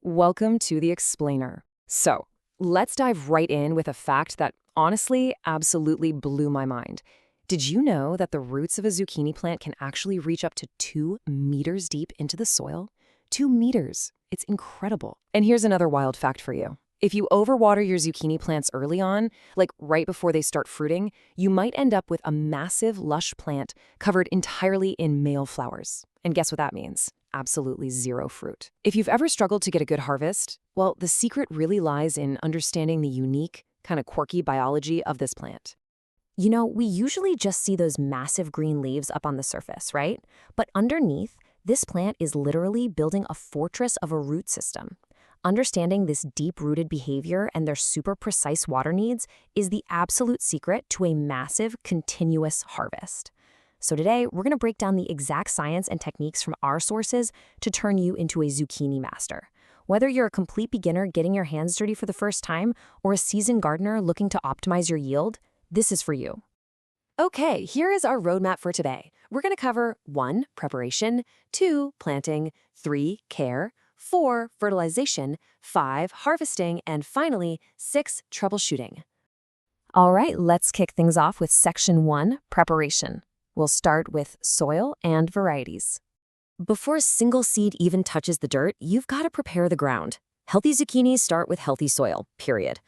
Welcome to the Explainer. So, let's dive right in with a fact that honestly absolutely blew my mind. Did you know that the roots of a zucchini plant can actually reach up to 2 meters deep into the soil? 2 meters. It's incredible. And here's another wild fact for you. If you overwater your zucchini plants early on, like right before they start fruiting, you might end up with a massive, lush plant covered entirely in male flowers. And guess what that means? Absolutely zero fruit. If you've ever struggled to get a good harvest, well, the secret really lies in understanding the unique, kind of quirky biology of this plant. You know, we usually just see those massive green leaves up on the surface, right? But underneath, this plant is literally building a fortress of a root system. Understanding this deep-rooted behavior and their super precise water needs is the absolute secret to a massive, continuous harvest. So today, we're going to break down the exact science and techniques from our sources to turn you into a zucchini master. Whether you're a complete beginner getting your hands dirty for the first time or a seasoned gardener looking to optimize your yield, this is for you. Okay, here is our roadmap for today. We're going to cover 1. Preparation, 2. Planting, 3. Care, 4. Fertilization, 5. Harvesting, and finally, 6. Troubleshooting. All right, let's kick things off with Section 1, Preparation. We'll start with soil and varieties. Before a single seed even touches the dirt, you've got to prepare the ground. Healthy zucchinis start with healthy soil, period.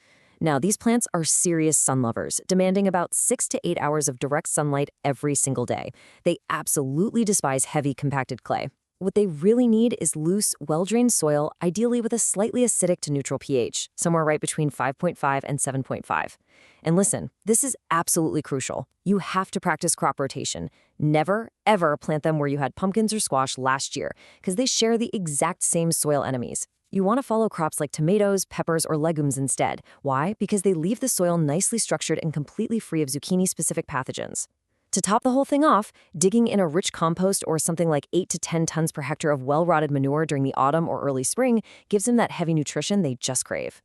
Now, these plants are serious sun lovers, demanding about 6 to 8 hours of direct sunlight every single day. They absolutely despise heavy, compacted clay. What they really need is loose, well-drained soil, ideally with a slightly acidic to neutral pH, somewhere right between 5.5 and 7.5. And listen, this is absolutely crucial. You have to practice crop rotation. Never, ever plant them where you had pumpkins or squash last year, because they share the exact same soil enemies. You want to follow crops like tomatoes, peppers, or legumes instead. Why? Because they leave the soil nicely structured and completely free of zucchini-specific pathogens. To top the whole thing off, digging in a rich compost or something like 8 to 10 tons per hectare of well-rotted manure during the autumn or early spring gives them that heavy nutrition they just crave.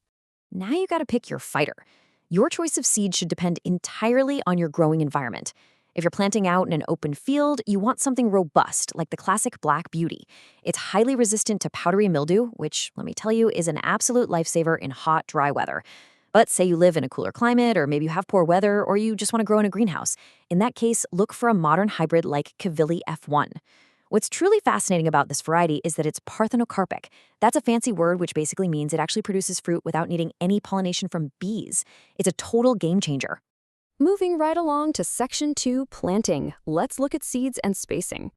Now you gotta pick your fighter. Your choice of seed should depend entirely on your growing environment. If you're planting out in an open field, you want something robust, like the classic Black Beauty. It's highly resistant to powdery mildew, which, let me tell you, is an absolute lifesaver in hot, dry weather. But say you live in a cooler climate, or maybe you have poor weather, or you just want to grow in a greenhouse. In that case, look for a modern hybrid like Cavilli F1. What's truly fascinating about this variety is that it's parthenocarpic. That's a fancy word which basically means it actually produces fruit without needing any pollination from bees. It's a total game changer. Moving right along to Section 2, Planting. Let's look at seeds and spacing.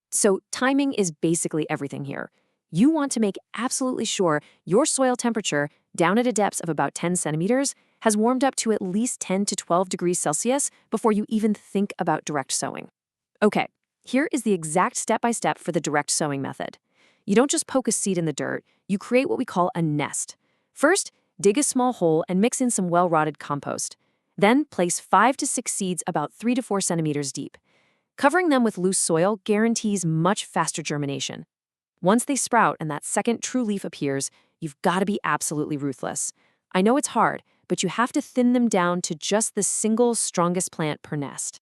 So timing is basically everything here. You want to make absolutely sure your soil temperature, down at a depth of about 10 centimeters, has warmed up to at least 10 to 12 degrees Celsius before you even think about direct sowing. Okay, here is the exact step-by-step for the direct sowing method. You don't just poke a seed in the dirt, you create what we call a nest. First, dig a small hole and mix in some well-rotted compost. Then place 5 to 6 seeds about 3 to 4 centimeters deep. Covering them with loose soil guarantees much faster germination. Once they sprout and that second true leaf appears, you've got to be absolutely ruthless. I know it's hard, but you have to thin them down to just the single strongest plant per nest.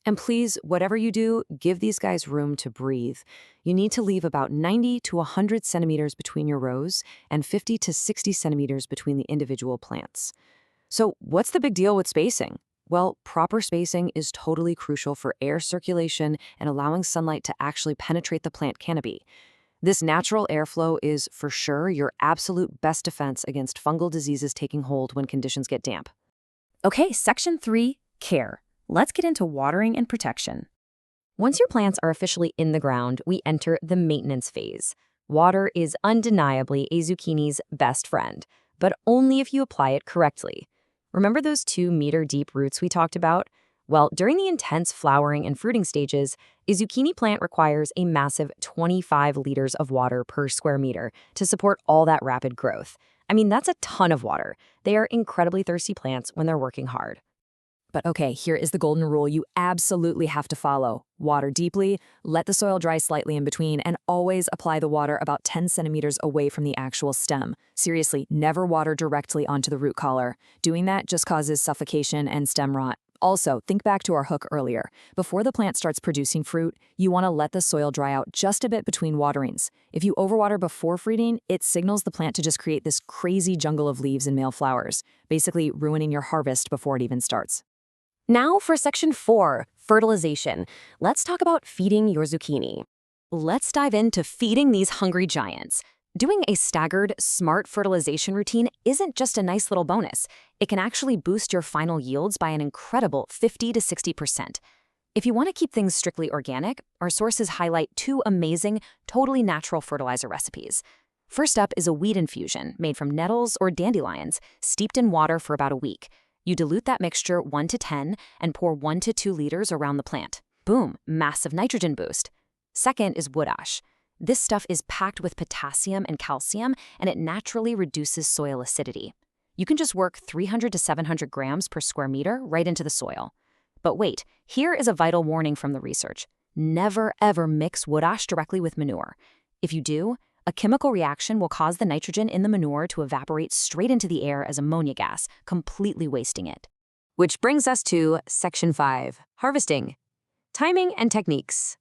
And please, whatever you do, give these guys room to breathe. You need to leave about 90 to 100 centimeters between your rows and 50 to 60 centimeters between the individual plants. So what's the big deal with spacing? Well, proper spacing is totally crucial for air circulation and allowing sunlight to actually penetrate the plant canopy. This natural airflow is, for sure, your absolute best defense against fungal diseases taking hold when conditions get damp. Okay, Section 3, Care. Let's get into watering and protection. Once your plants are officially in the ground, we enter the maintenance phase. Water is undeniably a zucchini's best friend, but only if you apply it correctly. Remember those 2-meter-deep roots we talked about? Well, during the intense flowering and fruiting stages, a zucchini plant requires a massive 25 liters of water per square meter to support all that rapid growth. I mean, that's a ton of water. They are incredibly thirsty plants when they're working hard. But okay, here is the golden rule you absolutely have to follow. Water deeply, let the soil dry slightly in between, and always apply the water about 10 centimeters away from the actual stem. Seriously, never water directly onto the root collar. Doing that just causes suffocation and stem rot. Also, think back to our hook earlier. Before the plant starts producing fruit, you want to let the soil dry out just a bit between waterings. If you overwater before fruiting, it signals the plant to just create this crazy jungle of leaves and male flowers, basically ruining your harvest before it even starts. Now for section 4, fertilization. Let's talk about feeding your zucchini. Let's dive into feeding these hungry giants. Doing a staggered, smart fertilization routine isn't just a nice little bonus. It can actually boost your final yields by an incredible 50 to 60%. If you want to keep things strictly organic, our sources highlight 2 amazing, totally natural fertilizer recipes. First up is a weed infusion made from nettles or dandelions, steeped in water for about a week. You dilute that mixture 1 to 10 and pour 1 to 2 liters around the plant. Boom, massive nitrogen boost. Second is wood ash. This stuff is packed with potassium and calcium, and it naturally reduces soil acidity. You can just work 300 to 700 grams per square meter right into the soil. But wait, here is a vital warning from the research. Never, ever mix wood ash directly with manure. If you do, a chemical reaction will cause the nitrogen in the manure to evaporate straight into the air as ammonia gas, completely wasting it. Which brings us to section 5, harvesting, timing and techniques.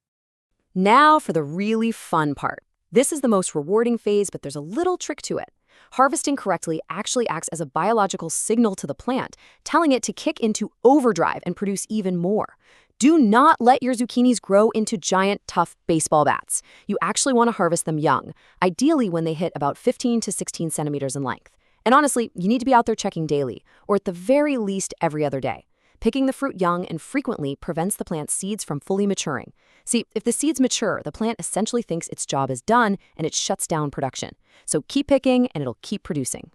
Now for the really fun part. This is the most rewarding phase, but there's a little trick to it. Harvesting correctly actually acts as a biological signal to the plant, telling it to kick into overdrive and produce even more. Do not let your zucchinis grow into giant, tough baseball bats. You actually want to harvest them young, ideally when they hit about 15 to 16 centimeters in length. And honestly, you need to be out there checking daily, or at the very least every other day. Picking the fruit young and frequently prevents the plant's seeds from fully maturing. See, if the seeds mature, the plant essentially thinks its job is done and it shuts down production. So keep picking and it'll keep producing.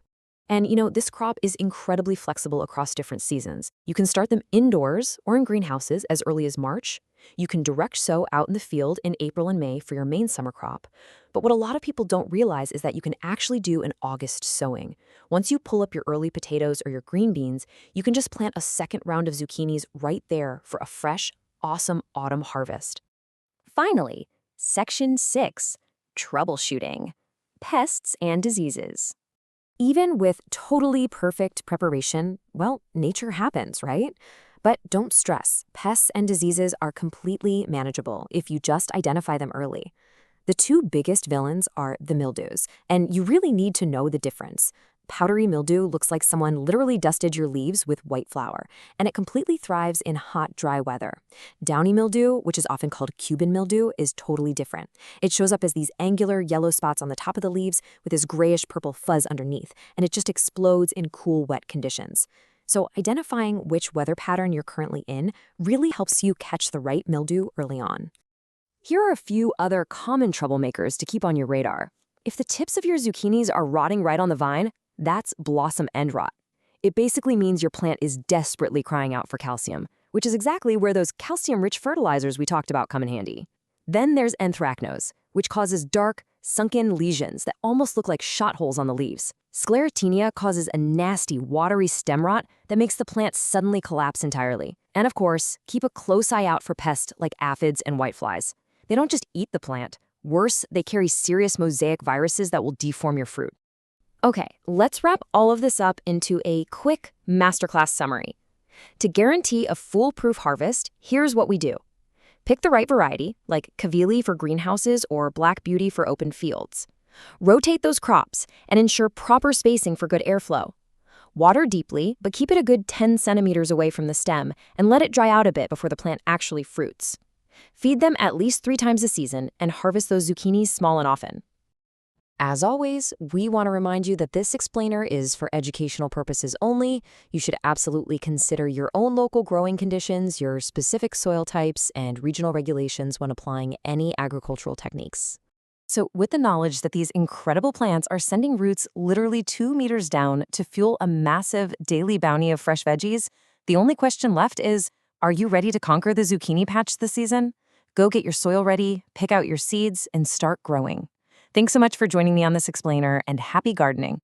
And this crop is incredibly flexible across different seasons. You can start them indoors or in greenhouses as early as March. You can direct sow out in the field in April and May for your main summer crop. But what a lot of people don't realize is that you can actually do an August sowing. Once you pull up your early potatoes or your green beans, you can just plant a second round of zucchinis right there for a fresh, awesome autumn harvest. Finally, section 6, troubleshooting, pests and diseases. Even with totally perfect preparation, well, nature happens, right? But don't stress. Pests and diseases are completely manageable if you just identify them early. The 2 biggest villains are the mildews, and you really need to know the difference. Powdery mildew looks like someone literally dusted your leaves with white flour, and it completely thrives in hot, dry weather. Downy mildew, which is often called Cuban mildew, is totally different. It shows up as these angular yellow spots on the top of the leaves with this grayish-purple fuzz underneath, and it just explodes in cool, wet conditions. So identifying which weather pattern you're currently in really helps you catch the right mildew early on. Here are a few other common troublemakers to keep on your radar. If the tips of your zucchinis are rotting right on the vine, that's blossom end rot. It basically means your plant is desperately crying out for calcium, which is exactly where those calcium-rich fertilizers we talked about come in handy. Then there's anthracnose, which causes dark, sunken lesions that almost look like shot holes on the leaves. Sclerotinia causes a nasty, watery stem rot that makes the plant suddenly collapse entirely. And of course, keep a close eye out for pests like aphids and whiteflies. They don't just eat the plant. Worse, they carry serious mosaic viruses that will deform your fruit. Okay, let's wrap all of this up into a quick masterclass summary. To guarantee a foolproof harvest, here's what we do. Pick the right variety, like Kavili for greenhouses or Black Beauty for open fields. Rotate those crops and ensure proper spacing for good airflow. Water deeply, but keep it a good 10 centimeters away from the stem and let it dry out a bit before the plant actually fruits. Feed them at least 3 times a season and harvest those zucchinis small and often. As always, we want to remind you that this explainer is for educational purposes only. You should absolutely consider your own local growing conditions, your specific soil types, and regional regulations when applying any agricultural techniques. So with the knowledge that these incredible plants are sending roots literally 2 meters down to fuel a massive daily bounty of fresh veggies, the only question left is, are you ready to conquer the zucchini patch this season? Go get your soil ready, pick out your seeds, and start growing. Thanks so much for joining me on this explainer, and happy gardening.